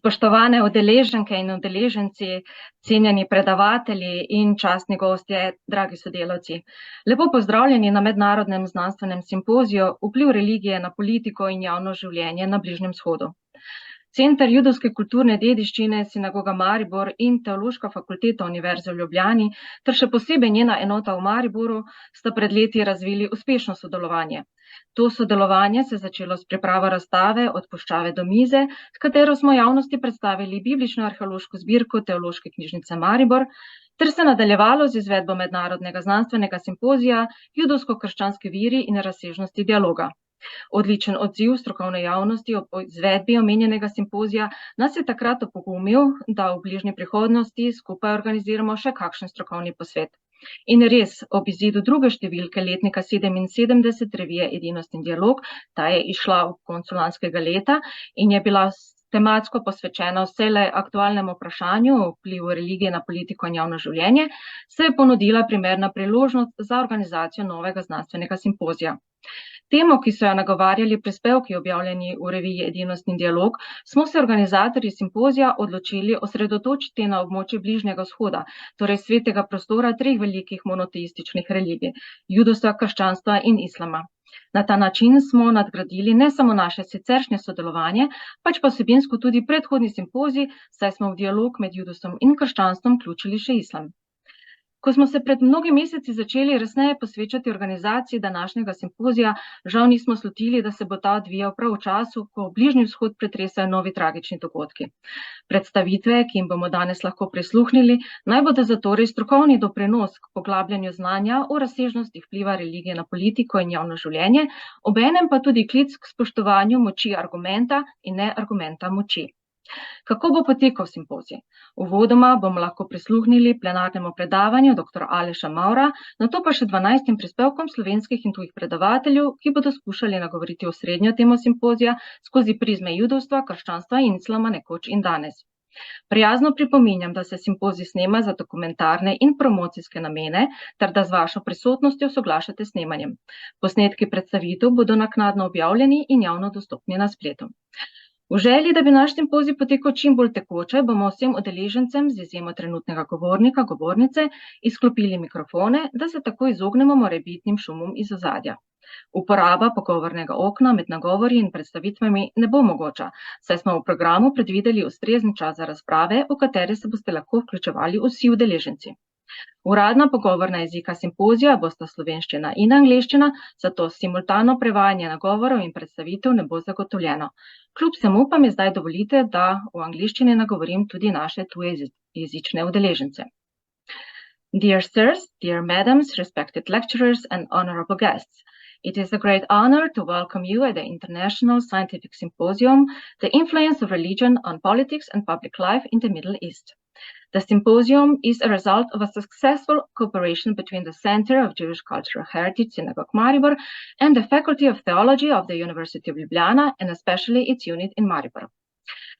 Spoštovane udeleženke in udeleženci, cenjeni predavatelji in častni gostje, dragi sodelavci. Lepo pozdravljeni na mednarodnem znanstvenem simpoziju Vpliv religije na politiko in javno življenje na Bližnjem vzhodu. Center judovske kulturne dediščine, Sinagoga Maribor in Teološka fakulteta Univerze v Ljubljani ter še posebej njena enota v Mariboru sta pred leti razvili uspešno sodelovanje. To sodelovanje se je začelo s pripravo razstave Od puščave do mize, s katero smo javnosti predstavili biblično arheološko zbirko Teološke knjižnice Maribor, ter se nadaljevalo z izvedbo mednarodnega znanstvenega simpozija Judovsko-krščanski viri in razsežnosti dialoga. Odličen odziv strokovne javnosti ob izvedbi omenjenega simpozija nas je takrat opogumil, da v bližnji prihodnosti skupaj organiziramo še kakšen strokovni posvet. In res, ob izidu druge številke letnika 77 revije Edinost in dialog, ta je izšla v koncu lanskega leta in je bila tematsko posvečena vselej aktualnemu vprašanju o vplivu religije na politiko in javno življenje, se je ponudila primerna priložnost za organizacijo novega znanstvenega simpozija. Temo, ki so jo nagovarjali prispevki objavljeni v reviji Edinost in dialog, smo se organizatorji simpozija odločili osredotočiti na območje Bližnjega vzhoda, torej svetega prostora treh velikih monoteističnih religij, judovstva, krščanstva in islama. Na ta način smo nadgradili ne samo naše siceršnje sodelovanje, pač pa vsebinsko tudi predhodni simpozij, saj smo v dialog med judovstvom in krščanstvom vključili še islam. Ko smo se pred mnogimi meseci začeli resneje posvečati organizaciji današnjega simpozija, žal nismo slutili, da se bo ta odvijal prav v času, ko Bližnji vzhod pretresajo novi tragični dogodki. Predstavitve, ki jim bomo danes lahko prisluhnili, naj bodo zatorej strokovni doprinos k poglabljanju znanja o razsežnostih vpliva religije na politiko in javno življenje, obenem pa tudi klic k spoštovanju moči argumenta in ne argumenta moči. Kako bo potekal simpozij? Uvodoma bomo lahko prisluhnili plenarnemu predavanju dr. Aleša Mavra, nato pa še 12 prispevkom slovenskih in tujih predavateljev, ki bodo skušali nagovoriti osrednjo temo simpozija skozi prizme judovstva, krščanstva in islama nekoč in danes. Prijazno pripominjam, da se simpozij snema za dokumentarne in promocijske namene, ter da z vašo prisotnostjo soglašate s snemanjem. Posnetki predstavitev bodo naknadno objavljeni in javno dostopni na spletu. V želji, da bi naš simpozij potekal čim bolj tekoče, bomo vsem udeležencem z izjemo trenutnega govornika, govornice, izklopili mikrofone, da se tako izognemo morebitnim šumom iz ozadja. Uporaba pogovornega okna med nagovori in predstavitvami ne bo mogoča, saj smo v programu predvideli ustrezen čas za razprave, v katere se boste lahko vključevali vsi udeleženci. Uradna pogovorna jezika simpozija bosta slovenščina in angleščina, zato simultano prevajanje nagovorov in predstavitev ne bo zagotovljeno. Kljub vsemu pa mi zdaj dovolite, da v angleščini nagovorim tudi naše tujejezične udeležence. Dear sirs, dear madams, respected lecturers and honorable guests, it is a great honor to welcome you at the International Scientific Symposium, The Influence of Religion on Politics and Public Life in the Middle East. The symposium is a result of a successful cooperation between the Center of Jewish Cultural Heritage, Synagogue Maribor, and the Faculty of Theology of the University of Ljubljana, and especially its unit in Maribor.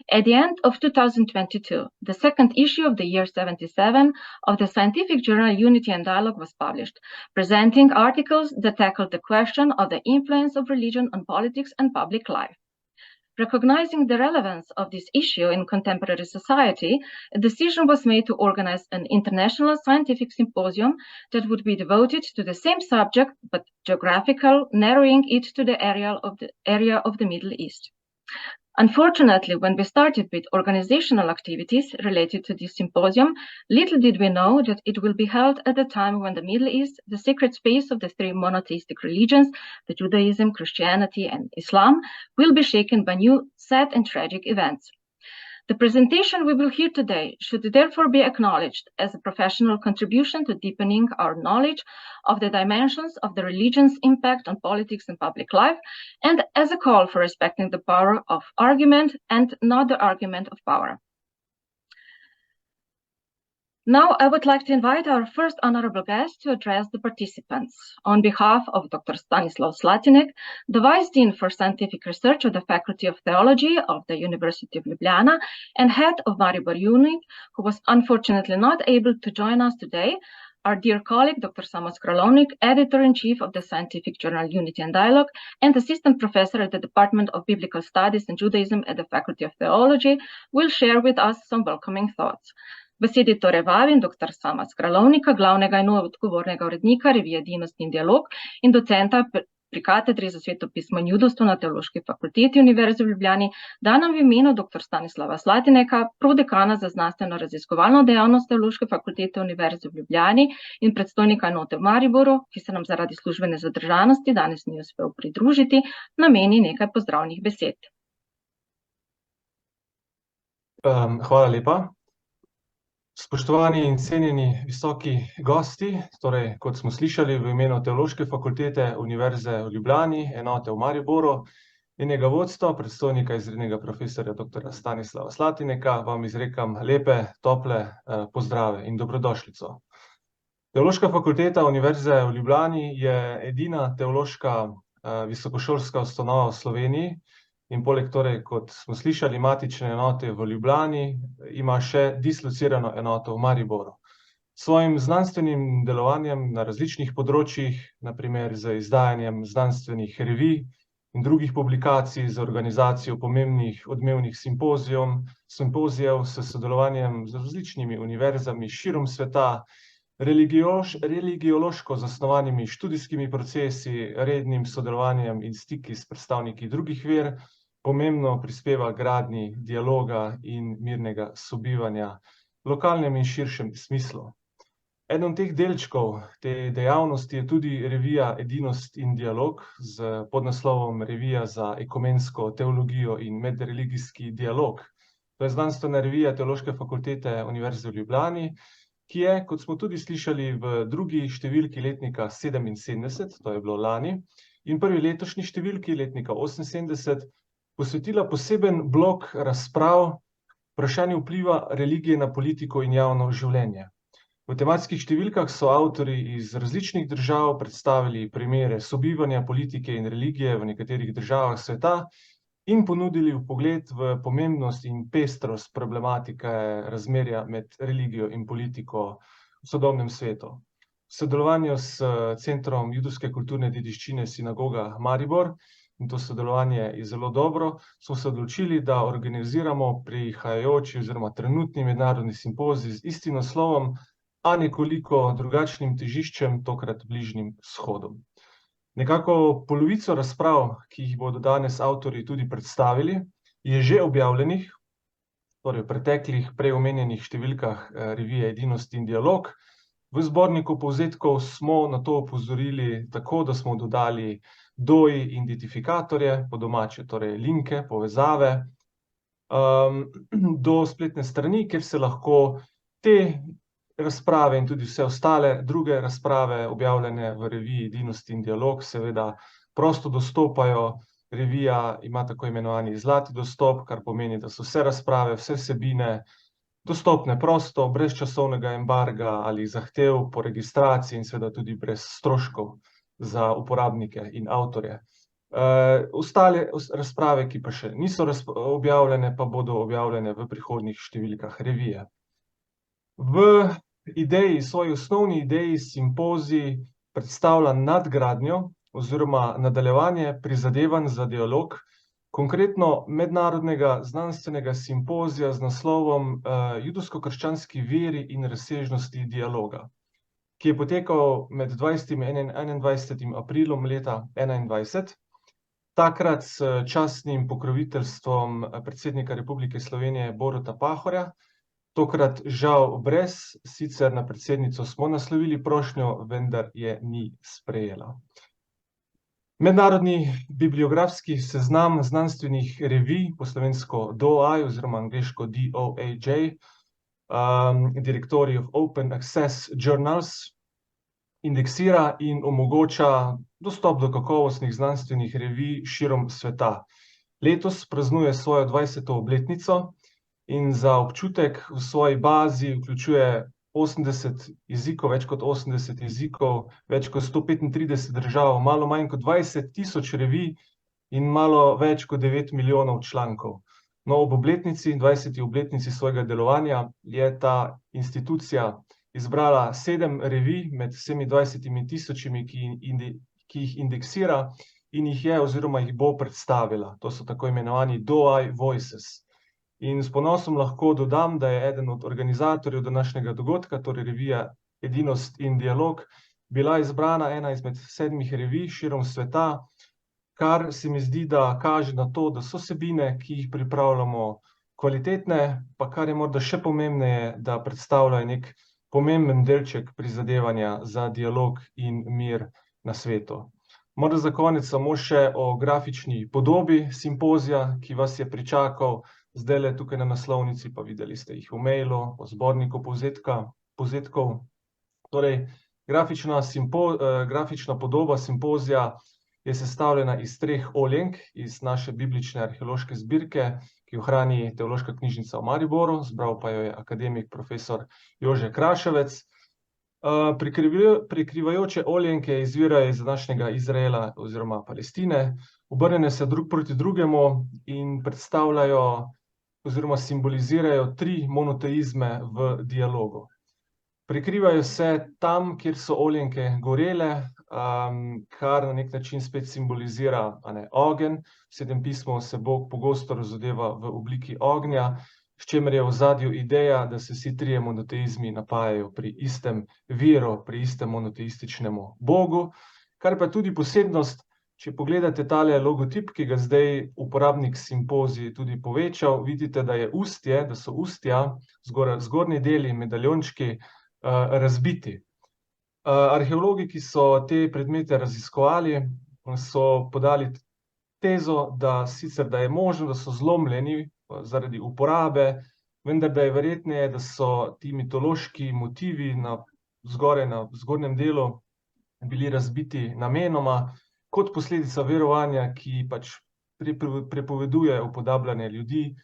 At the end of 2022, the second issue of the year 77 of the scientific journal Unity and Dialogue was published, presenting articles that tackled the question of the influence of religion on politics and public life. Recognizing the relevance of this issue in contemporary society, a decision was made to organize an international scientific symposium that would be devoted to the same subject, but geographical, narrowing it to the area of the Middle East. Unfortunately, when we started with organizational activities related to this symposium, little did we know that it will be held at a time when the Middle East, the sacred space of the three monotheistic religions, the Judaism, Christianity, and Islam, will be shaken by new, sad and tragic events. The presentation we will hear today should therefore be acknowledged as a professional contribution to deepening our knowledge of the dimensions of the religion's impact on politics and public life, and as a call for respecting the power of argument and not the argument of power. Now, I would like to invite our first honorable guest to address the participants. On behalf of Dr. Stanislav Slatinek, the Vice Dean for Scientific Research of the Faculty of Theology of the University of Ljubljana and head of Maribor Unit, who was unfortunately not able to join us today, our dear colleague, Dr. Samo Skralovnik, Editor-in-Chief of the scientific journal Unity and Dialogue and Assistant Professor at the Department of Biblical Studies and Judaism at the Faculty of Theology, will share with us some welcoming thoughts. Besedi torej vabim dr. Sama Skralovnika, glavnega in odgovornega urednika revije Edinost in dialog in docenta pri katedri za svetopismo in judovstvo na Teološki fakulteti Univerze v Ljubljani, da nam v imenu dr. Stanislava Slatineka, prodekana za znanstveno-raziskovalno dejavnost Teološke fakultete Univerze v Ljubljani in predstojnika enote v Mariboru, ki se nam zaradi službene zadržanosti danes ni uspel pridružiti, nameni nekaj pozdravnih besed. Hvala lepa. Spoštovani in cenjeni visoki gosti, torej, kot smo slišali, v imenu Teološke fakultete Univerze v Ljubljani, enote v Mariboru in njega vodstva, predstojnika izrednega profesorja dr. Stanislava Slatineka, vam izrekam lepe, tople pozdrave in dobrodošlico. Teološka fakulteta Univerze v Ljubljani je edina teološka visokošolska ustanova v Sloveniji, in poleg torej, kot smo slišali, matične enote v Ljubljani, ima še dislocirano enoto v Mariboru. S svojim znanstvenim delovanjem na različnih področjih, na primer z izdajanjem znanstvenih revij in drugih publikacij, z organizacijo pomembnih odmevnih simpozijev, s sodelovanjem z različnimi univerzami širom sveta, religiološko zasnovanimi študijskimi procesi, rednim sodelovanjem in stiki s predstavniki drugih ver, pomembno prispeva k gradnji dialoga in mirnega sobivanja v lokalnem in širšem smislu. Eden od teh delčkov te dejavnosti je tudi revija Edinost in dialog z podnaslovom Revija za ekumensko teologijo in medreligijski dialog. To je znanstvena revija Teološke fakultete Univerze v Ljubljani, ki je, kot smo tudi slišali, v drugi številki letnika 77, to je bilo lani, in prvi letošnji številki letnika 78, posvetila poseben blok razprav vprašanju vpliva religije na politiko in javno življenje. V tematskih številkah so avtorji iz različnih držav predstavili primere sobivanja politike in religije v nekaterih državah sveta in ponudili vpogled v pomembnost in pestrost problematike razmerja med religijo in politiko v sodobnem svetu. V sodelovanju s Centrom judovske kulturne dediščine Sinagoga Maribor, in to sodelovanje je zelo dobro, smo se odločili, da organiziramo prihajajoči oziroma trenutni mednarodni simpozij z istim naslovom, a nekoliko drugačnim težiščem, tokrat Bližnjim vzhodom. Nekako polovico razprav, ki jih bodo danes avtorji tudi predstavili, je že objavljenih, torej v preteklih prej omenjenih številkah revije Edinost in dialog. V zborniku povzetkov smo na to opozorili tako, da smo dodali identifikatorje, po domače, torej linke, povezave, do spletne strani, kjer se lahko te razprave in tudi vse ostale druge razprave, objavljene v reviji Edinost in dialog, seveda prosto dostopajo. Revija ima tako imenovani zlati dostop, kar pomeni, da so vse razprave, vse vsebine dostopne prosto, brez časovnega embarga ali zahtev po registraciji in seveda tudi brez stroškov za uporabnike in avtorje. Ostale razprave, ki pa še niso objavljene, pa bodo objavljene v prihodnjih številkah revije. V svoji osnovni ideji simpozij predstavlja nadgradnjo oziroma nadaljevanje prizadevanj za dialog, konkretno mednarodnega znanstvenega simpozija z naslovom Judovsko-krščanski veri in razsežnosti dialoga, ki je potekal med 20. in 21. aprilom leta 2021, takrat s častnim pokroviteljstvom predsednika Republike Slovenije Boruta Pahorja, tokrat žal brez, sicer na predsednico smo naslovili prošnjo, vendar je ni sprejela. Mednarodni bibliografski seznam znanstvenih revij, po slovensko DOAJ oziroma angleško DOAJ, Directory of Open Access Journals, indeksira in omogoča dostop do kakovostnih znanstvenih revij širom sveta. Letos praznuje svojo 20. obletnico in za občutek v svoji bazi vključuje 80 jezikov, več kot 80 jezikov, več kot 135 držav, malo manj kot 20.000 revij in malo več kot 9 milijonov člankov. No, ob obletnici, 20. obletnici svojega delovanja, je ta institucija izbrala 7 revij med vsemi 20 tisočimi, ki jih indeksira in jih je oziroma jih bo predstavila. To so tako imenovani DOI Voices. In s ponosom lahko dodam, da je eden od organizatorjev današnjega dogodka, torej revija Edinost in dialog, bila izbrana ena izmed 7 revij širom sveta, kar se mi zdi, da kaže na to, da so vsebine, ki jih pripravljamo, kvalitetne, pa kar je morda še pomembneje, da predstavljajo nek pomemben delček prizadevanja za dialog in mir na svetu. Morda za konec samo še o grafični podobi simpozija, ki vas je pričakal. Zdajle tukaj na naslovnici, pa videli ste jih v mailu, po zborniku povzetkov. Torej, grafična podoba simpozija je sestavljena iz 3 oljenk iz naše biblične arheološke zbirke, ki jo hrani Teološka knjižnica v Mariboru, zbral pa jo je akademik profesor Jože Kraševec. Prekrivajoče oljenke izvirajo iz današnjega Izraela oziroma Palestine, obrnjene se drug proti drugemu in predstavljajo oziroma simbolizirajo 3 monoteizme v dialogu. Prekrivajo se tam, kjer so oljenke gorele, kar na nek način spet simbolizira ogenj. V Svetem pismu se Bog pogosto razodeva v obliki ognja, s čimer je v ozadju ideja, da se vsi 3 monoteizmi napajajo pri istem viru, pri istem monoteističnemu Bogu, kar pa je tudi posebnost. Če pogledate tale logotip, ki ga zdaj uporabnik simpozij tudi povečal, vidite, da so ustja, zgornji deli, medaljončki, razbiti. Arheologi, ki so te predmete raziskovali, so podali tezo, da sicer da je možno, da so zlomljeni zaradi uporabe, vendar da je verjetneje, da so ti mitološki motivi na zgornjem delu bili razbiti namenoma, kot posledica verovanja, ki pač prepoveduje upodabljanje ljudi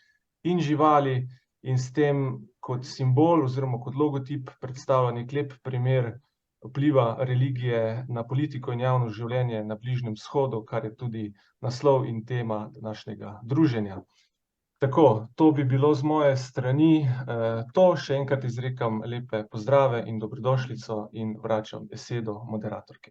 in živali in s tem kot simbol oziroma kot logotip predstavlja nek lep primer vpliva religije na politiko in javno življenje na Bližnjem vzhodu, kar je tudi naslov in tema današnjega druženja. Tako, to bi bilo z moje strani to. Še enkrat izrekam lepe pozdrave in dobrodošlico in vračam besedo moderatorki.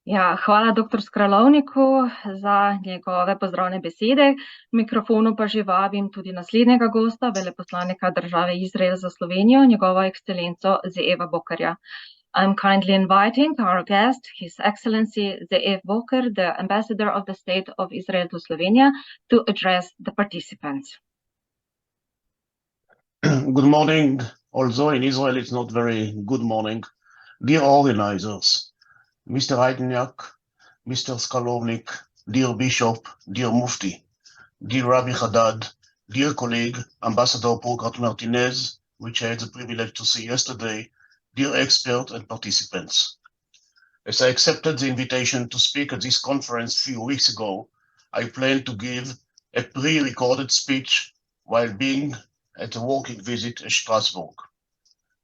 Ja, hvala dr. Skralovniku za njegove pozdravne besede. V mikrofonu pa že vabim tudi naslednjega gosta, veleposlanika države Izrael za Slovenijo, njegovo ekscelenco Ze'eva Bokerja. I'm kindly inviting our guest, His Excellency Ze'ev Boker, the Ambassador of the State of Israel to Slovenia, to address the participants. Good morning. Also in Israel it's not very good morning. Dear organizers, Mr. Reitniak, Mr. Skalovnik, dear Bishop, dear Mufti, dear Rabbi Haddad, dear colleague, Ambassador Purgat Martinez, which I had the privilege to see yesterday, dear experts and participants. As I accepted the invitation to speak at this conference a few weeks ago, I plan to give a pre-recorded speech while being at a working visit at Strasbourg.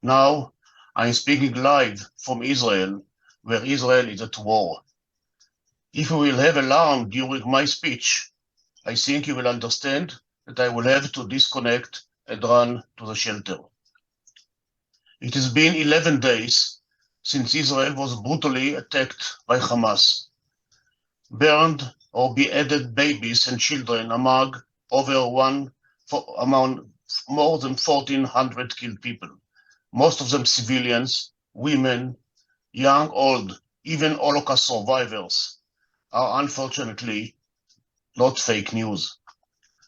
Now, I'm speaking live from Israel, where Israel is at war. If we will have alarm during my speech, I think you will understand that I will have to disconnect and run to the shelter. It has been 11 days since Israel was brutally attacked by Hamas. Burned or beheaded babies and children among more than 1,400 killed people, most of them civilians, women, young, old, even Holocaust survivors, are unfortunately not fake news.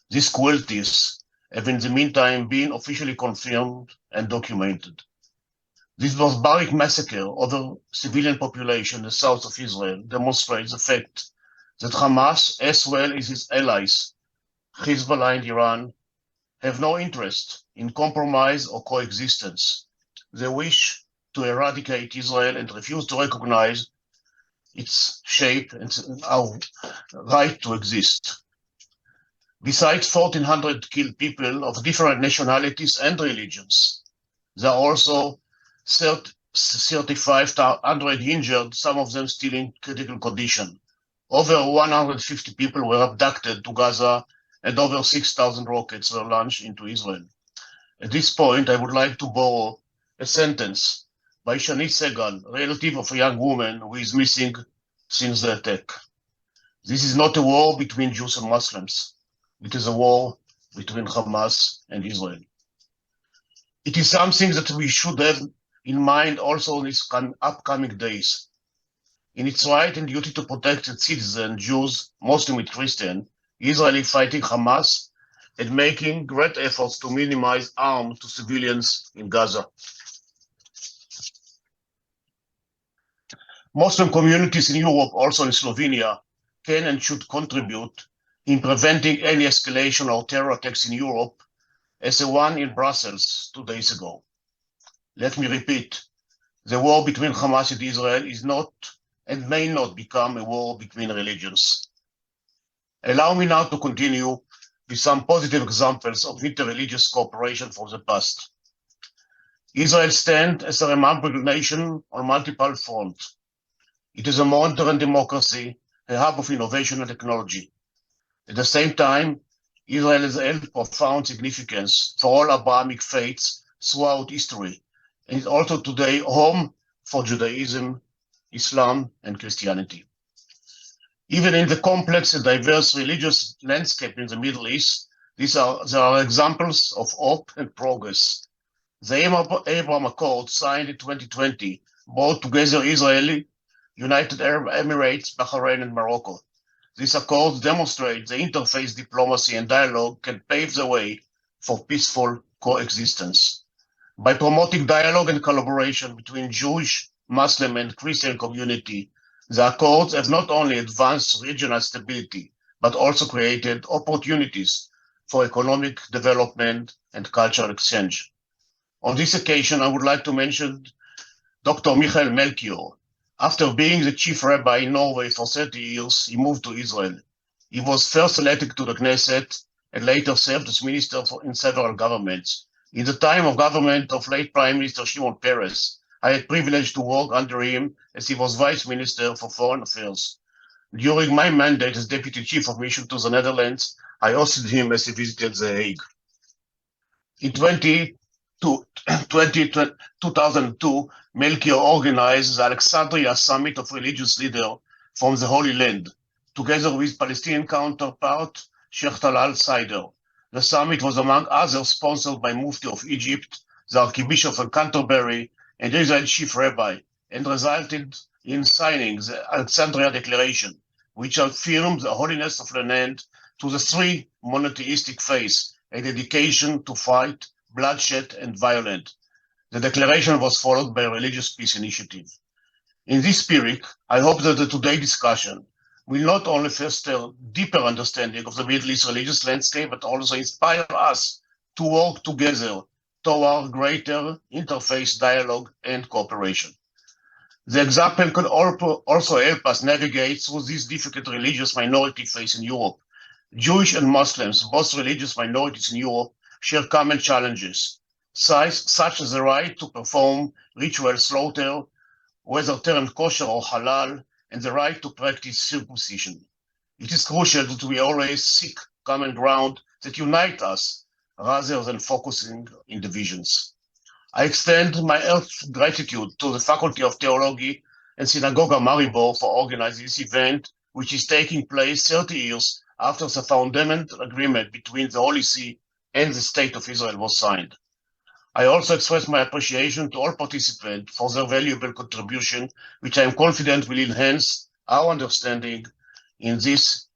These cruelties have in the meantime been officially confirmed and documented. This barbaric massacre of the civilian population in the south of Israel demonstrates the fact that Hamas, as well as its allies, Hezbollah and Iran, have no interest in compromise or coexistence. They wish to eradicate Israel and refuse to recognize its shape and our right to exist. Besides 1,400 killed people of different nationalities and religions, there are also 3,500 injured, some of them still in critical condition. Over 150 people were abducted to Gaza and over 6,000 rockets were launched into Israel. At this point, I would like to borrow a sentence by Shani Segal, relative of a young woman who is missing since the attack. This is not a war between Jews and Muslims. It is a war between Hamas and Israel. It is something that we should have in mind also in these upcoming days. In its right and duty to protect its citizens, Jews, Muslim and Christian, Israel is fighting Hamas and making great efforts to minimize harm to civilians in Gaza. Muslim communities in Europe, also in Slovenia, can and should contribute in preventing any escalation or terror attacks in Europe, as the one in Brussels 2 days ago. Let me repeat, the war between Hamas and Israel is not and may not become a war between religions. Allow me now to continue with some positive examples of interreligious cooperation from the past. Israel stands as a remarkable nation on multiple fronts. It is a modern democracy, a hub of innovation and technology. At the same time, Israel has held profound significance for all Abrahamic faiths throughout history, and is also today home for Judaism, Islam, and Christianity. Even in the complex and diverse religious landscape in the Middle East, there are examples of hope and progress. The Abraham Accord signed in 2020 brought together Israeli, United Arab Emirates, Bahrain, and Morocco. These accords demonstrate the interfaith diplomacy and dialogue can pave the way for peaceful coexistence. By promoting dialogue and collaboration between Jewish, Muslim, and Christian community, the accords have not only advanced regional stability, but also created opportunities for economic development and cultural exchange. On this occasion, I would like to mention Dr. Michael Melchior. After being the chief rabbi in Norway for 30 years, he moved to Israel. He was first elected to the Knesset and later served as minister in several governments. In the time of government of late Prime Minister Shimon Peres, I had privilege to work under him as he was Vice Minister for Foreign Affairs. During my mandate as Deputy Chief of Mission to the Netherlands, I hosted him as he visited The Hague. In 2002, Melchior organized the Alexandria Summit of Religious Leaders from the Holy Land, together with Palestinian counterpart Sheikh Talal Saider. The summit was among others sponsored by Mufti of Egypt, the Archbishop of Canterbury, and Israel Chief Rabbi, and resulted in signing the Alexandria Declaration, which affirmed the holiness of the land to the three monotheistic faiths, a dedication to fight bloodshed and violence. The declaration was followed by a religious peace initiative. In this spirit, I hope that the today's discussion will not only foster deeper understanding of the Middle East religious landscape, but also inspire us to work together toward greater interfaith dialogue and cooperation. The example can also help us navigate through these difficult religious minority faiths in Europe. Jewish and Muslims, both religious minorities in Europe, share common challenges, such as the right to perform ritual slaughter, whether termed kosher or halal, and the right to practice circumcision. It is crucial that we always seek common ground that unite us rather than focusing in divisions. I extend my gratitude to the Faculty of Theology and Synagoga Maribor for organizing this event, which is taking place 30 years after the fundamental agreement between the Holy See and the State of Israel was signed. I also express my appreciation to all participants for their valuable contribution, which I am confident will enhance our understanding in this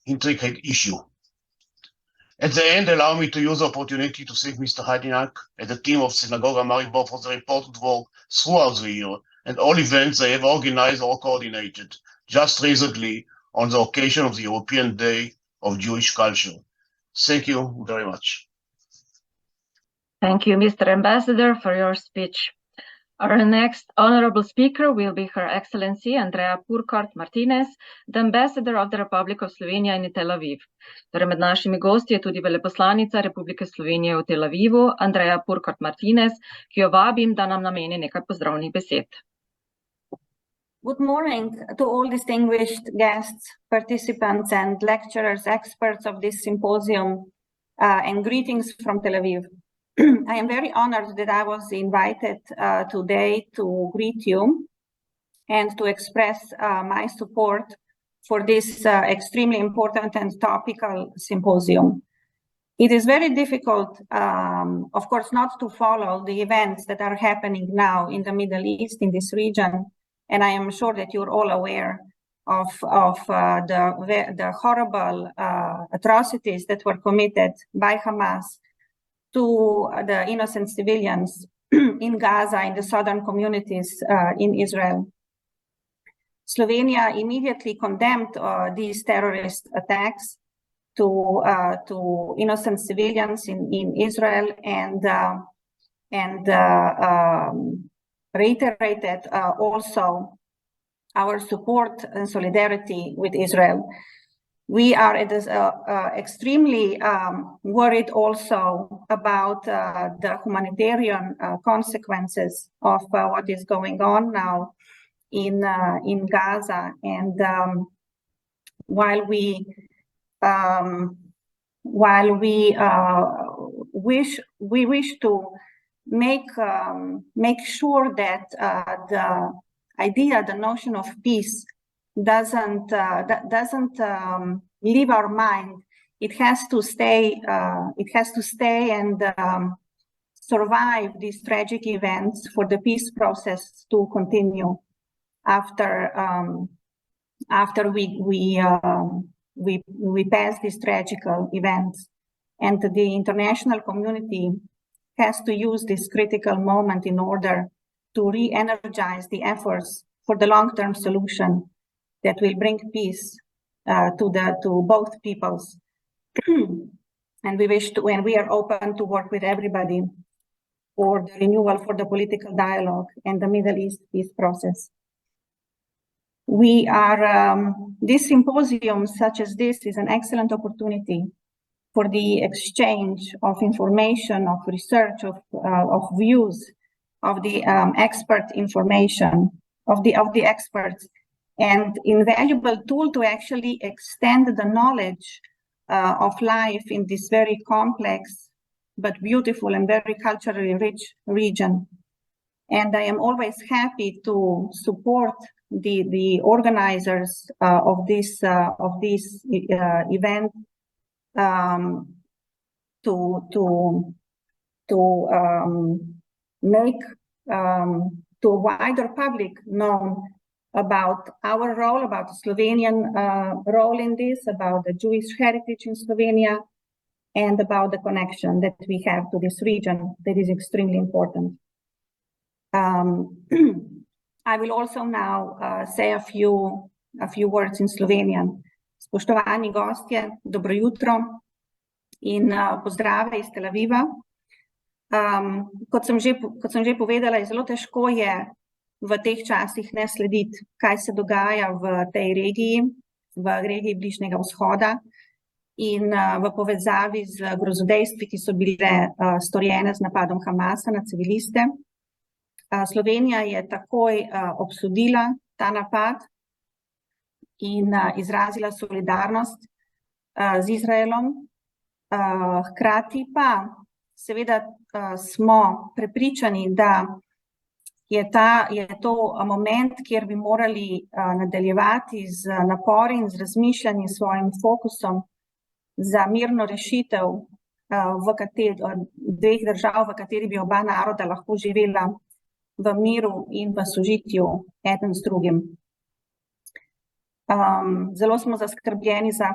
intricate issue. At the end, allow me to use the opportunity to thank Mr. Hajdinyak and the team of Synagoga Maribor for their important work throughout the year and all events they have organized or coordinated, just recently on the occasion of the European Day of Jewish Culture. Thank you very much. Thank you, Mr. Ambassador, for your speech. Our next honorable speaker will be Her Excellency Andrea Purkart-Martinez, the Ambassador of the Republic of Slovenia in Tel Aviv. Torej med našimi gosti je tudi veleposlanica Republike Slovenije v Tel Avivu, Andrea Purkart-Martinez, ki jo vabim, da nam nameni nekaj pozdravnih besed. Good morning to all distinguished guests, participants, and lecturers, experts of this symposium, and greetings from Tel Aviv. I am very honored that I was invited today to greet you and to express my support for this extremely important and topical symposium. It is very difficult, of course, not to follow the events that are happening now in the Middle East, in this region, and I am sure that you're all aware of the horrible atrocities that were committed by Hamas to the innocent civilians in Gaza, in the southern communities in Israel. Slovenia immediately condemned these terrorist attacks to innocent civilians in Israel and reiterated also our support and solidarity with Israel. We are extremely worried also about the humanitarian consequences of what is going on now in Gaza. And while we wish to make sure that the notion of peace doesn't leave our mind. It has to stay and survive these tragic events for the peace process to continue after we pass these tragic events. And the international community has to use this critical moment in order to re-energize the efforts for the long-term solution that will bring peace to both peoples. And we are open to work with everybody for the renewal, for the political dialogue and the Middle East peace process. This symposium, such as this, is an excellent opportunity for the exchange of information, of research, of views, of the expert information, of the experts, and invaluable tool to actually extend the knowledge of life in this very complex but beautiful and very culturally rich region. And I am always happy to support the organizers of this event to make to a wider public known about our role, about the Slovenian role in this, about the Jewish heritage in Slovenia, and about the connection that we have to this region that is extremely important. I will also now say a few words in Slovenian. Spoštovani gostje, dobro jutro in pozdrave iz Tel Aviva. Kot sem že povedala, zelo težko je v teh časih ne slediti, kaj se dogaja v tej regiji, v regiji Bližnjega vzhoda in v povezavi z grozodejstvi, ki so bile storjene z napadom Hamasa na civiliste. Slovenija je takoj obsodila ta napad in izrazila solidarnost z Izraelom. Hkrati pa seveda smo prepričani, da je to moment, kjer bi morali nadaljevati z napori in z razmišljanjem, svojim fokusom za mirno rešitev dveh držav, v kateri bi oba naroda lahko živela v miru in v sožitju eden z drugim. Zelo smo zaskrbljeni za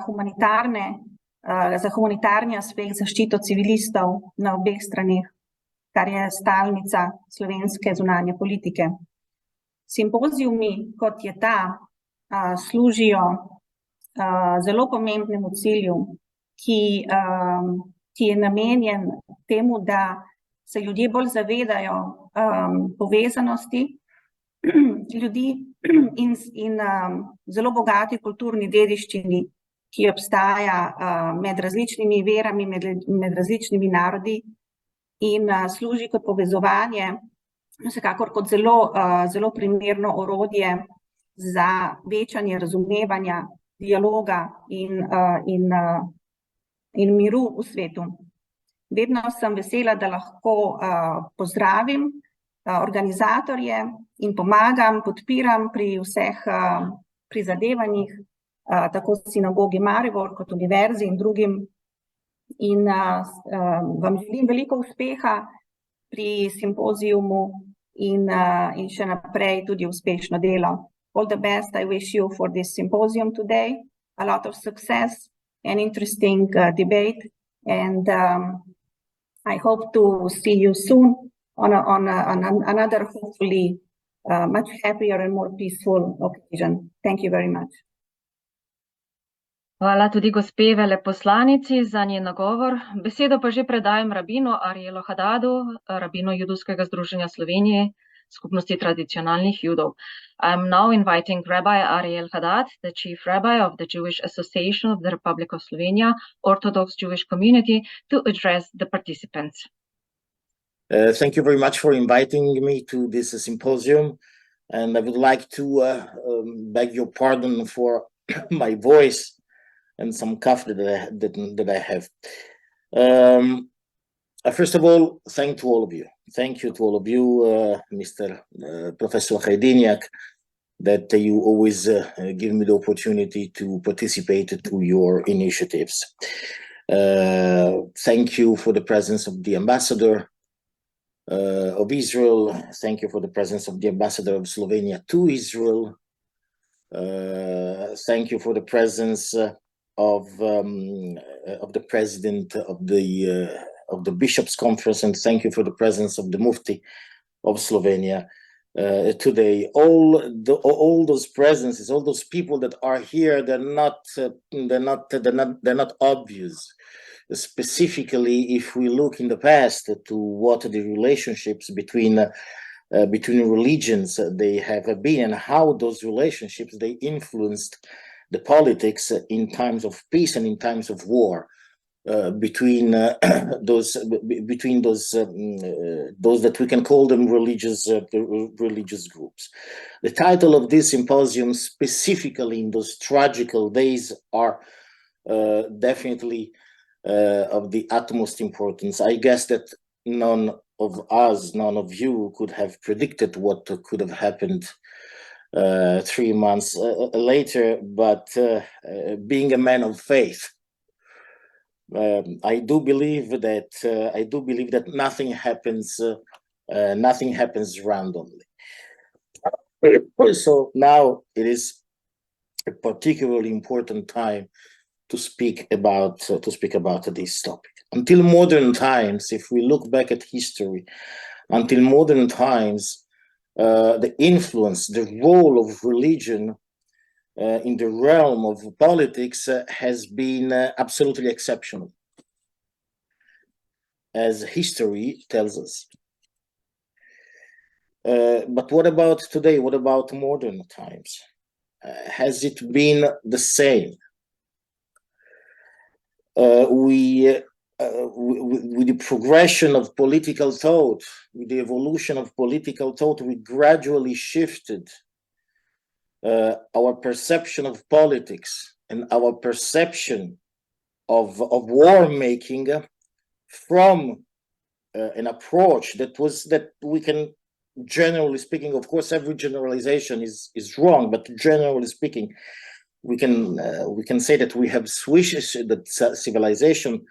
humanitarni aspekt, zaščito civilistov na obeh straneh, kar je stalnica slovenske zunanje politike. Simpozijumi, kot je ta, služijo zelo pomembnemu cilju, ki je namenjen temu, da se ljudje bolj zavedajo povezanosti ljudi in zelo bogati kulturni dediščini, ki obstaja med različnimi verami, med različnimi narodi in služi kot povezovanje, vsekakor kot zelo primerno orodje za večanje razumevanja, dialoga in miru v svetu. Vedno sem vesela, da lahko pozdravim organizatorje in pomagam, podpiram pri vseh prizadevanjih, tako sinagogi Maribor kot univerzi in drugim. In vam želim veliko uspeha pri simpozijumu in še naprej tudi uspešno delo. All the best I wish you for this symposium today. A lot of success and interesting debate. And I hope to see you soon on another, hopefully, much happier and more peaceful occasion. Thank you very much. Hvala tudi gospe veleposlanici za njen nagovor. Besedo pa že predajam rabinu Arielu Hadadu, rabinu Judovskega združenja Slovenije, skupnosti tradicionalnih Judov. I'm now inviting Rabbi Ariel Hadad, the Chief Rabbi of the Jewish Association of the Republic of Slovenia, Orthodox Jewish Community, to address the participants. Thank you very much for inviting me to this symposium, and I would like to beg your pardon for my voice and some cough that I have. First of all, thank to all of you. Thank you to all of you, Mr. Professor Hajdinjak, that you always give me the opportunity to participate to your initiatives. Thank you for the presence of the ambassador of Israel. Thank you for the presence of the ambassador of Slovenia to Israel. Thank you for the presence of the president of the Bishops' Conference, and thank you for the presence of the Mufti of Slovenia today. All those presences, all those people that are here, they're not obvious. Specifically, if we look in the past to what the relationships between religions they have been, and how those relationships they influenced the politics in times of peace and in times of war, between those that we can call them religious groups. The title of this symposium, specifically in those tragical days, are definitely of the utmost importance. I guess that none of us, none of you could have predicted what could have happened 3 months later, but being a man of faith, I do believe that nothing happens randomly. So now it is a particularly important time to speak about this topic. Until modern times, if we look back at history, until modern times, the influence, the role of religion in the realm of politics has been absolutely exceptional, as history tells us. But what about today? What about modern times? Has it been the same? With the progression of political thought, with the evolution of political thought, we gradually shifted our perception of politics and our perception of war making from an approach that we can, generally speaking, of course, every generalization is wrong, but generally speaking, we can say that we have switched, that civilization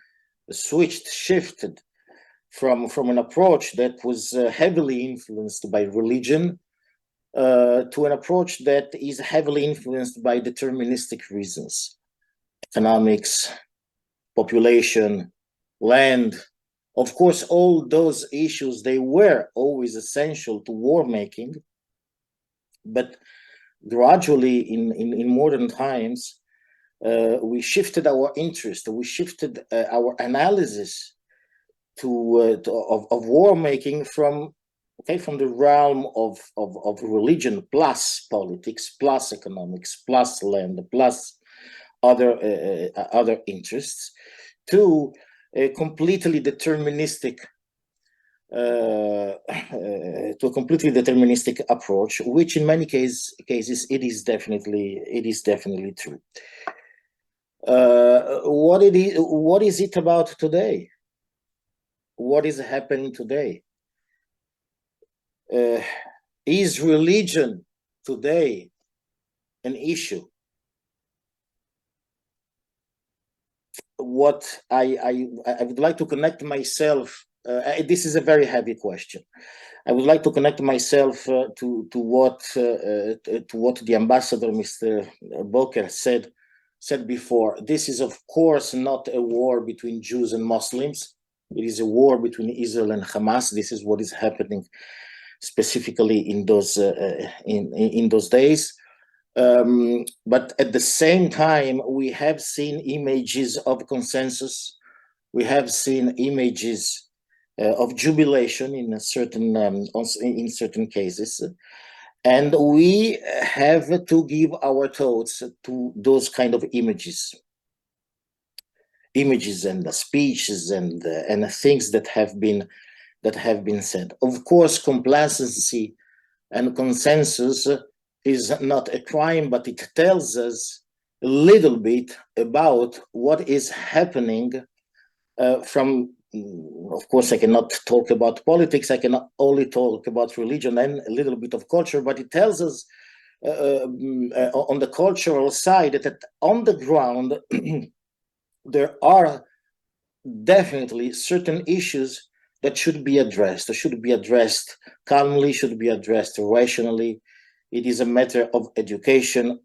shifted from an approach that was heavily influenced by religion to an approach that is heavily influenced by deterministic reasons: economics, population, land. Of course, all those issues, they were always essential to war making, but gradually in modern times, we shifted our interest, we shifted our analysis of war making from the realm of religion plus politics plus economics plus land plus other interests to a completely deterministic approach, which in many cases it is definitely true. What is it about today? what is happening today. Is religion today an issue? What I would like to connect myself. This is a very heavy question. I would like to connect myself to what the ambassador, Mr. Boker, said before. This is, of course, not a war between Jews and Muslims. It is a war between Israel and Hamas. This is what is happening specifically in those days. But at the same time, we have seen images of consensus. We have seen images of jubilation in certain cases, and we have to give our thoughts to those kind of images and the speeches and things that have been said. Of course, complacency and consensus is not a crime, but it tells us a little bit about what is happening from. Of course, I cannot talk about politics. I can only talk about religion and a little bit of culture, but it tells us on the cultural side that on the ground, there are definitely certain issues that should be addressed, calmly, should be addressed rationally. It is a matter of education,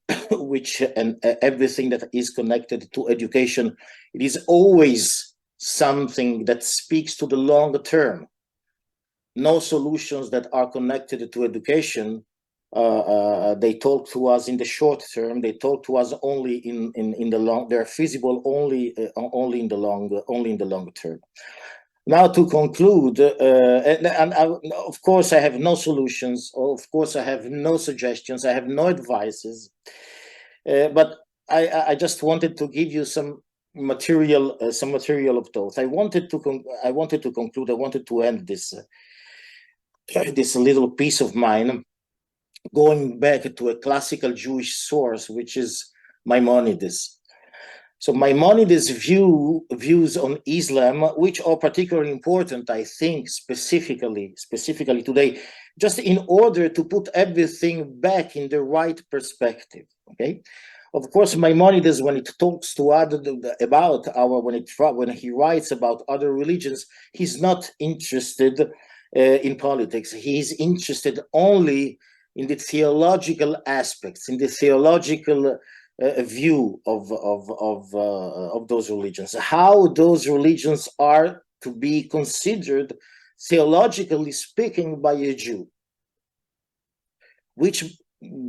and everything that is connected to education, it is always something that speaks to the longer term. No solutions that are connected to education, they talk to us in the short term. They talk to us only in the long. They're feasible only in the long term. Now to conclude, of course I have no solutions. Of course I have no suggestions. I have no advices. But I just wanted to give you some material of thought. I wanted to conclude. I wanted to end this little piece of mine, going back to a classical Jewish source, which is Maimonides. So Maimonides' views on Islam, which are particularly important, I think, specifically today, just in order to put everything back in the right perspective. Okay. Of course, Maimonides, when it talks to when he writes about other religions, he's not interested in politics. He's interested only in the theological aspects, in the theological view of those religions, how those religions are to be considered, theologically speaking, by a Jew, which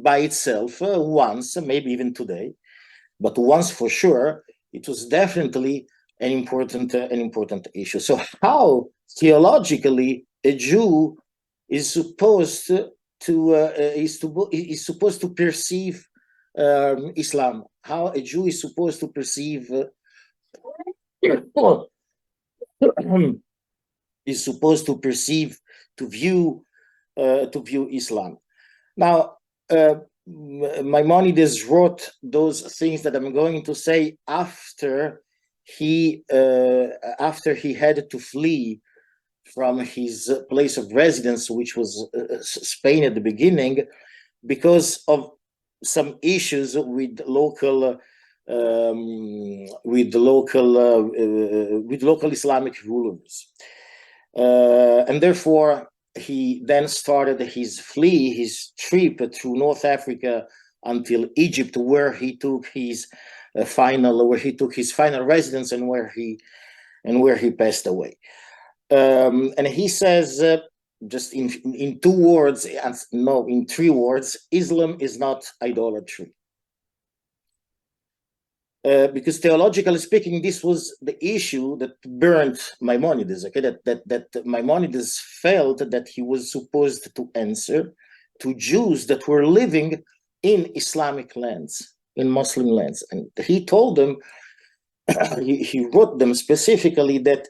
by itself, once, maybe even today, but once for sure, it was definitely an important issue. So how theologically a Jew is supposed to perceive Islam, how a Jew is supposed to perceive to view Islam. Now, Maimonides wrote those things that I'm going to say after he had to flee from his place of residence, which was Spain at the beginning, because of some issues with local Islamic rulers, and therefore he then started his trip through North Africa until Egypt, where he took his final residence and where he passed away. And he says, just in 2 words, no, in 3 words, Islam is not idolatry. Because theologically speaking, this was the issue that burnt Maimonides. Okay, that Maimonides felt that he was supposed to answer to Jews that were living in Islamic lands, in Muslim lands, and he told them, he wrote them specifically that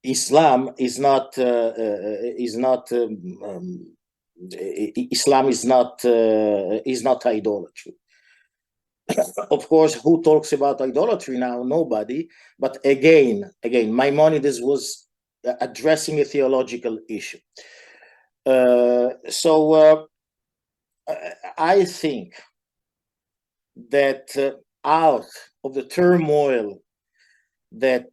Islam is not idolatry. Of course, who talks about idolatry now? Nobody. But again, Maimonides was addressing a theological issue. I think that out of the turmoil that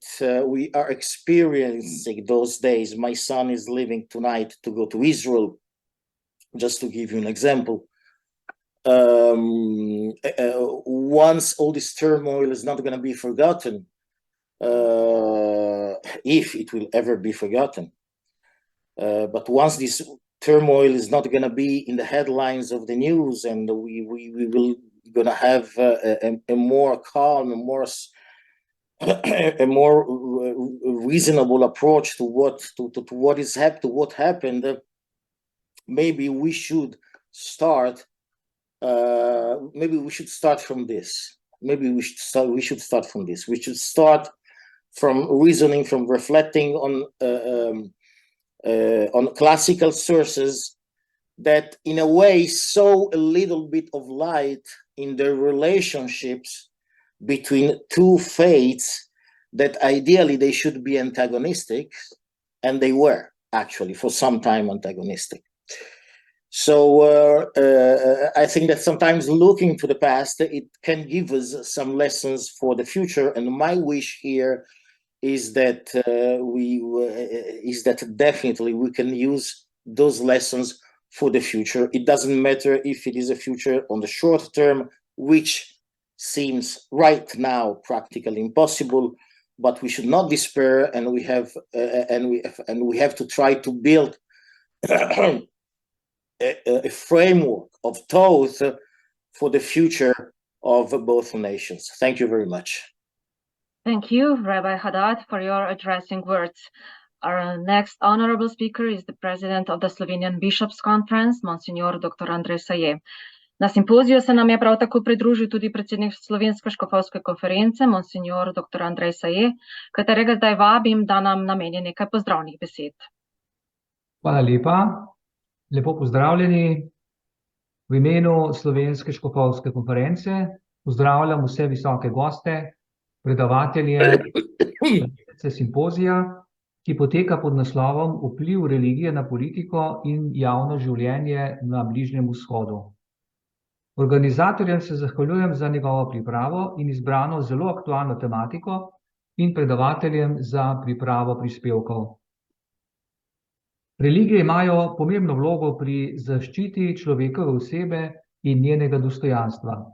we are experiencing those days, my son is leaving tonight to go to Israel, just to give you an example. Once all this turmoil is not going to be forgotten, if it will ever be forgotten, but once this turmoil is not going to be in the headlines of the news, and we will going to have a more calm, a more reasonable approach to what happened, maybe we should start. Maybe we should start from this. We should start from reasoning, from reflecting on classical sources that, in a way, sow a little bit of light in the relationships between two faiths that ideally they should be antagonistic, and they were actually for some time antagonistic. So I think that sometimes looking to the past, it can give us some lessons for the future. And my wish here is that definitely we can use those lessons for the future. It doesn't matter if it is a future on the short term, which seems right now practically impossible, but we should not despair, and we have to try to build a framework of thought for the future of both nations. Thank you very much. Thank you, Rabbi Haddad, for your addressing words. Our next honorable speaker is the president of the Slovenian Bishops' Conference, Monsignor Dr. Andrej Saje. Na simpoziju se nam je prav tako pridružil tudi predsednik Slovenske škofovske konference, Monsignor Dr. Andrej Saje, katerega zdaj vabim, da nam nameni nekaj pozdravnih besed. Hvala lepa. Lepo pozdravljeni. V imenu Slovenske škofovske konference pozdravljam vse visoke goste, predavatelje simpozija, ki poteka pod naslovom Vpliv religije na politiko in javno življenje na Bližnjem vzhodu. Organizatorjem se zahvaljujem za njegovo pripravo in izbrano zelo aktualno tematiko in predavateljem za pripravo prispevkov. Religije imajo pomembno vlogo pri zaščiti človekove osebe in njenega dostojanstva.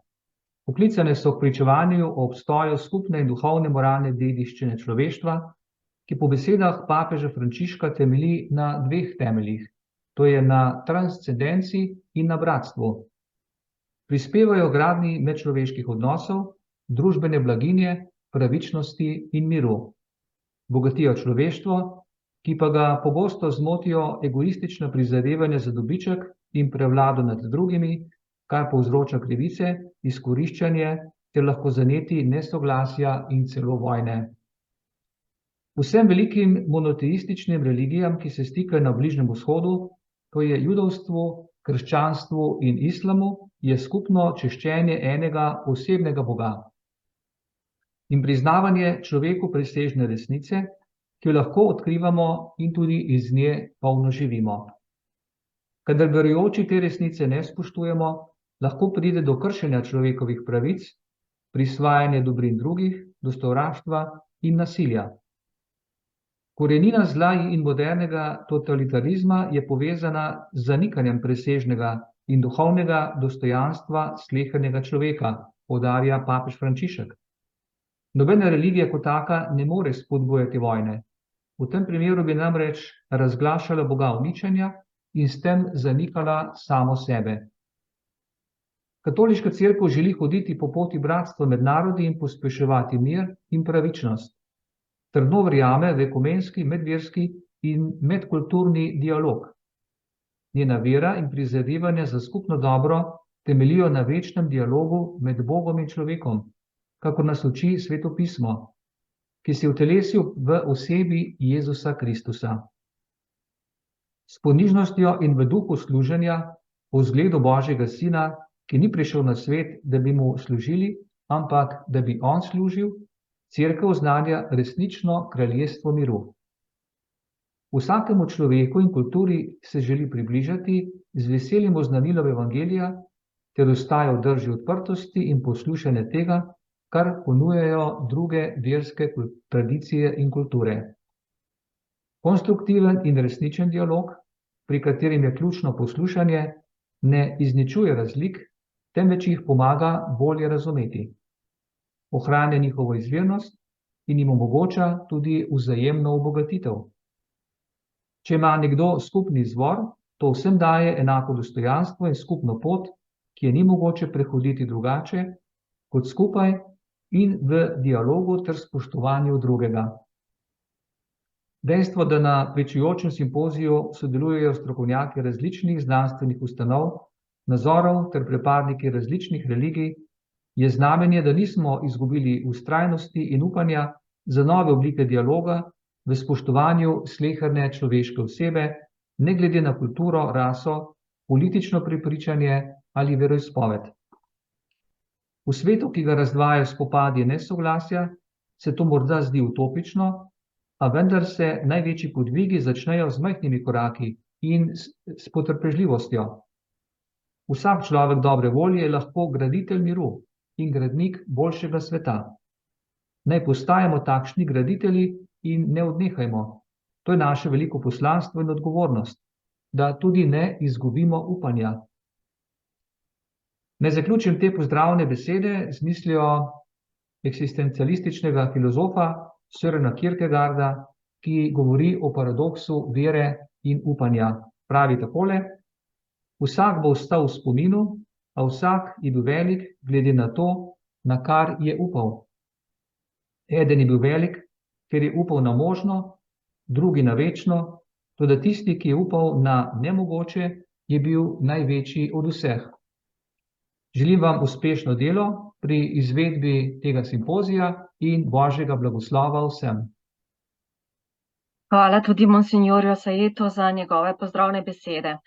Poklicane so k pričevanju o obstoju skupne in duhovne moralne dediščine človeštva, ki po besedah papeža Frančiška temelji na dveh temeljih, to je na transcendenci in na bratstvu. Prispevajo gradnji medčloveških odnosov, družbene blaginje, pravičnosti in miru. Bogatijo človeštvo, ki pa ga pogosto zmotijo egoistična prizadevanja za dobiček in prevlado nad drugimi, kar povzroča krivice, izkoriščanje ter lahko zaneti nesoglasja in celo vojne. Vsem velikim monoteističnim religijam, ki se stikajo na Bližnjem vzhodu, to je judovstvu, krščanstvu in islamu, je skupno češčenje enega osebnega Boga in priznavanje človeku presežne resnice, ki jo lahko odkrivamo in tudi iz nje polno živimo. Kadar verujoči te resnice ne spoštujemo, lahko pride do kršenja človekovih pravic, prisvajanja dobrin drugih, do sovraštva in nasilja. Korenina zla in modernega totalitarizma je povezana z zanikanjem presežnega in duhovnega dostojanstva slehernega človeka, poudarja papež Frančišek. Nobena religija kot taka ne more spodbujati vojne. V tem primeru bi namreč razglašala Boga uničenja in s tem zanikala samo sebe. Katoliška cerkev želi hoditi po poti bratstva med narodi in pospeševati mir in pravičnost. Trdno verjame v ekumenski, medverski in medkulturni dialog. Njena vera in prizadevanja za skupno dobro temeljijo na večnem dialogu med Bogom in človekom, kakor nas uči Sveto pismo, ki se je utelesil v osebi Jezusa Kristusa. S ponižnostjo in v duhu služenja po vzgledu Božjega Sina, ki ni prišel na svet, da bi mu služili, ampak da bi on služil, cerkev oznanja resnično kraljestvo miru. Vsakemu človeku in kulturi se želi približati z veseljem oznanilom evangelija ter ostaja v drži odprtosti in poslušanja tega, kar ponujajo druge verske tradicije in kulture. Konstruktiven in resničen dialog, pri katerem je ključno poslušanje, ne izničuje razlik, temveč jih pomaga bolje razumeti. Ohranja njihovo izvirnost in jim omogoča tudi vzajemno obogatitev. Če ima nekdo skupni izvor, to vsem daje enako dostojanstvo in skupno pot, ki je ni mogoče prehoditi drugače kot skupaj in v dialogu ter spoštovanju drugega. Dejstvo, da na pričujočem simpoziju sodelujejo strokovnjaki različnih znanstvenih ustanov, nazorov ter pripadniki različnih religij, je znamenje, da nismo izgubili vztrajnosti in upanja za nove oblike dialoga v spoštovanju sleherne človeške osebe, ne glede na kulturo, raso, politično prepričanje ali veroizpoved. V svetu, ki ga razdvajajo spopadi in nesoglasja, se to morda zdi utopično, a vendar se največji podvigi začnejo z majhnimi koraki in s potrpežljivostjo. Vsak človek dobre volje je lahko graditelj miru in gradnik boljšega sveta. Naj postajamo takšni graditelji in ne odnehajmo. To je naše veliko poslanstvo in odgovornost, da tudi ne izgubimo upanja. Naj zaključim te pozdravne besede z mislijo eksistencialističnega filozofa Sørena Kierkegaarda, ki govori o paradoksu vere in upanja. Pravi takole: vsak bo ostal v spominu, a vsak je bil velik glede na to, na kar je upal. Eden je bil velik, ker je upal na možno, drugi na večno, toda tisti, ki je upal na nemogoče, je bil največji od vseh. Želim vam uspešno delo pri izvedbi tega simpozija in Božjega blagoslova vsem. Hvala tudi monsinjorju Sajetu za njegove pozdravne besede.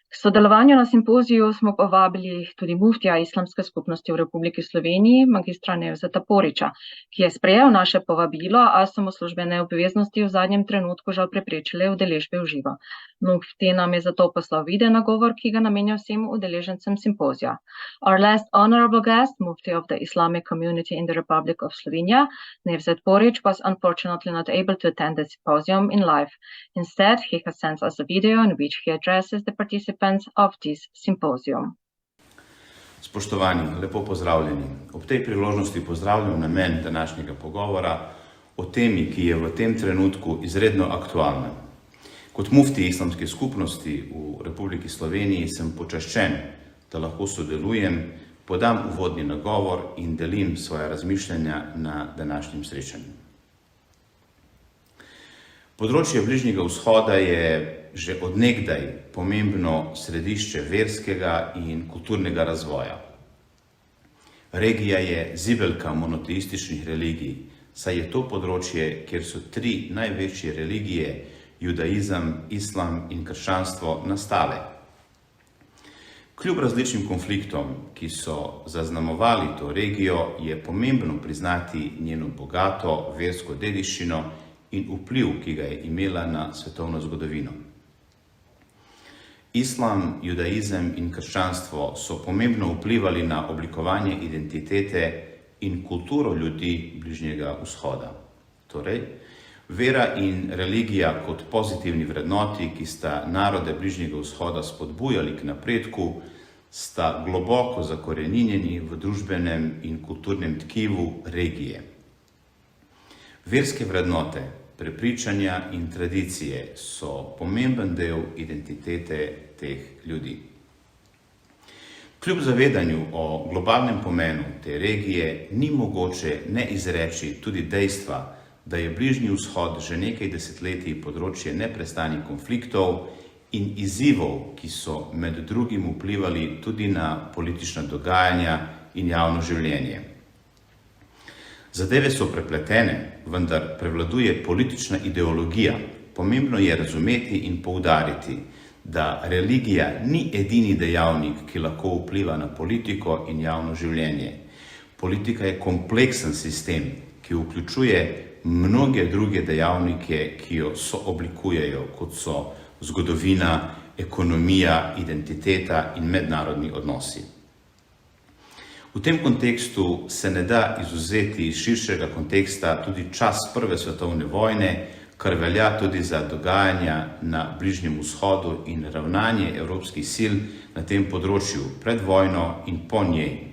K sodelovanju na simpoziju smo povabili tudi muftija Islamske skupnosti v Republiki Sloveniji, magistra Nevzeta Poriča, ki je sprejel naše povabilo, a so mu službene obveznosti v zadnjem trenutku žal preprečile udeležbe v živo. Mufti nam je zato poslal video nagovor, ki ga namenja vsem udeležencem simpozija. Our last honorable guest, Mufti of the Islamic community in the Republic of Slovenia, Nevzet Porič, was unfortunately not able to attend the symposium in live. Instead, he has sent us a video in which he addresses the participants of this symposium. Spoštovani, lepo pozdravljeni. Ob tej priložnosti pozdravljam namen današnjega pogovora o temi, ki je v tem trenutku izredno aktualna. Kot mufti Islamske skupnosti v Republiki Sloveniji sem počaščen, da lahko sodelujem, podam uvodni nagovor in delim svoja razmišljanja na današnjem srečanju. Področje Bližnjega vzhoda je že od nekdaj pomembno središče verskega in kulturnega razvoja. Regija je zibelka monoteističnih religij, saj je to področje, kjer so tri največje religije, judaizem, islam in krščanstvo, nastale. Kljub različnim konfliktom, ki so zaznamovali to regijo, je pomembno priznati njeno bogato versko dediščino in vpliv, ki ga je imela na svetovno zgodovino. Islam, judaizem in krščanstvo so pomembno vplivali na oblikovanje identitete in kulturo ljudi Bližnjega vzhoda. Torej, vera in religija kot pozitivni vrednoti, ki sta narode Bližnjega vzhoda spodbujali k napredku, sta globoko zakoreninjeni v družbenem in kulturnem tkivu regije. Verske vrednote, prepričanja in tradicije so pomemben del identitete teh ljudi. Kljub zavedanju o globalnem pomenu te regije ni mogoče ne izreči tudi dejstva, da je Bližnji vzhod že nekaj desetletij področje neprestanih konfliktov in izzivov, ki so med drugim vplivali tudi na politična dogajanja in javno življenje. Zadeve so prepletene, vendar prevladuje politična ideologija. Pomembno je razumeti in poudariti, da religija ni edini dejavnik, ki lahko vpliva na politiko in javno življenje. Politika je kompleksen sistem, ki vključuje mnoge druge dejavnike, ki jo sooblikujejo, kot so zgodovina, ekonomija, identiteta in mednarodni odnosi. V tem kontekstu se ne da izvzeti iz širšega konteksta tudi čas Prve svetovne vojne, kar velja tudi za dogajanja na Bližnjem vzhodu in ravnanje evropskih sil na tem področju pred vojno in po njej.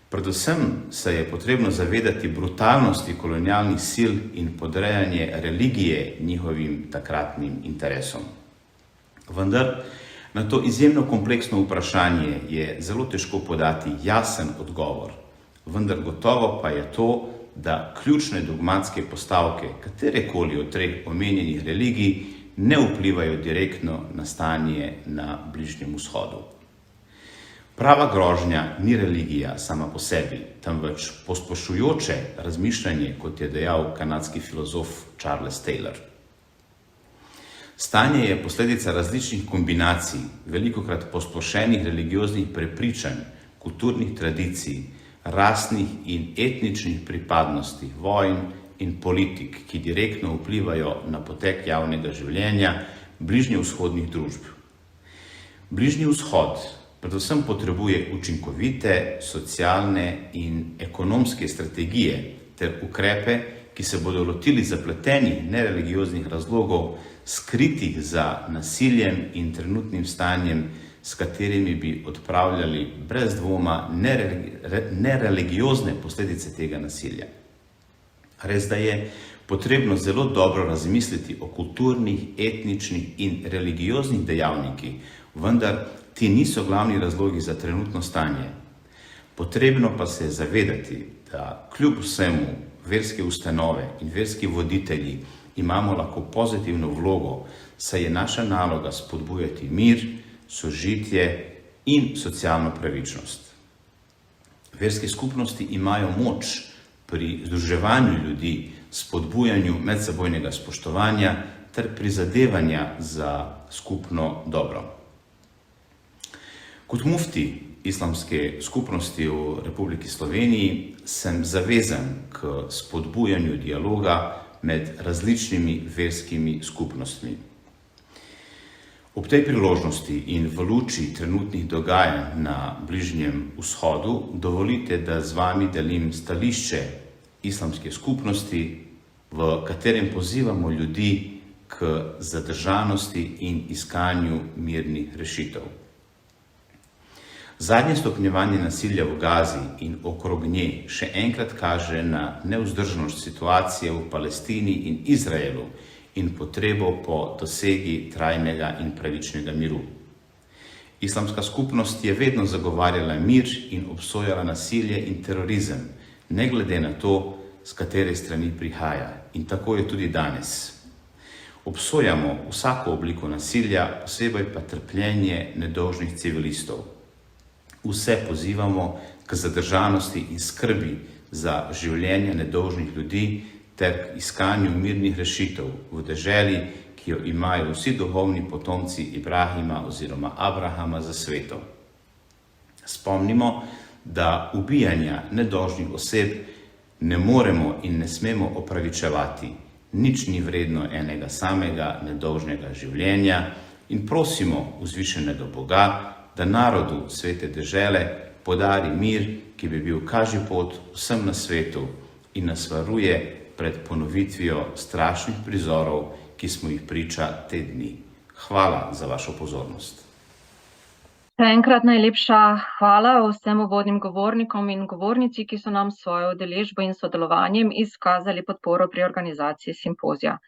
Predvsem se je potrebno zavedati brutalnosti kolonialnih sil in podrejanje religije njihovim takratnim interesom. Vendar na to izjemno kompleksno vprašanje je zelo težko podati jasen odgovor, vendar gotovo pa je to, da ključne dogmatske postavke katerekoli od treh omenjenih religij ne vplivajo direktno na stanje na Bližnjem vzhodu. Prava grožnja ni religija sama po sebi, temveč posplošujoče razmišljanje, kot je dejal kanadski filozof Charles Taylor. Stanje je posledica različnih kombinacij, velikokrat posplošenih religioznih prepričanj, kulturnih tradicij, rasnih in etničnih pripadnosti, vojn in politik, ki direktno vplivajo na potek javnega življenja bližnjevzhodnih družb. Bližnji vzhod predvsem potrebuje učinkovite, socialne in ekonomske strategije ter ukrepe, ki se bodo lotili zapletenih nereligioznih razlogov, skritih za nasiljem in trenutnim stanjem, s katerimi bi odpravljali brez dvoma nereligiozne posledice tega nasilja. Res da je potrebno zelo dobro razmisliti o kulturnih, etničnih in religioznih dejavnikih, vendar ti niso glavni razlogi za trenutno stanje. Potrebno pa se je zavedati, da kljub vsemu verske ustanove in verski voditelji imamo lahko pozitivno vlogo, saj je naša naloga spodbujati mir, sožitje in socialno pravičnost. Verske skupnosti imajo moč pri združevanju ljudi, spodbujanju medsebojnega spoštovanja ter prizadevanja za skupno dobro. Kot mufti islamske skupnosti v Republiki Sloveniji sem zavezan k spodbujanju dialoga med različnimi verskimi skupnostmi. Ob tej priložnosti in v luči trenutnih dogajanj na Bližnjem vzhodu dovolite, da z vami delim stališče islamske skupnosti, v katerem pozivamo ljudi k zadržanosti in iskanju mirnih rešitev. Zadnje stopnjevanje nasilja v Gazi in okrog nje še enkrat kaže na nevzdržnost situacije v Palestini in Izraelu in potrebo po dosegi trajnega in pravičnega miru. Islamska skupnost je vedno zagovarjala mir in obsojala nasilje in terorizem, ne glede na to, z katere strani prihaja, in tako je tudi danes. Obsojamo vsako obliko nasilja, posebej pa trpljenje nedolžnih civilistov. Vse pozivamo k zadržanosti in skrbi za življenje nedolžnih ljudi ter k iskanju mirnih rešitev v deželi, ki jo imajo vsi duhovni potomci Ibrahima oziroma Abrahama za svetom. Spomnimo, da ubijanja nedolžnih oseb ne moremo in ne smemo opravičevati, nič ni vredno enega samega nedolžnega življenja in prosimo vzvišenega Boga, da narodu svete dežele podari mir, ki bi bil kažipot vsem na svetu in nas varuje pred ponovitvijo strašnih prizorov, ki smo jih priča te dni. Hvala za vašo pozornost. Še enkrat najlepša hvala vsem uvodnim govornikom in govornici, ki so nam s svojo udeležbo in sodelovanjem izkazali podporo pri organizaciji simpozija.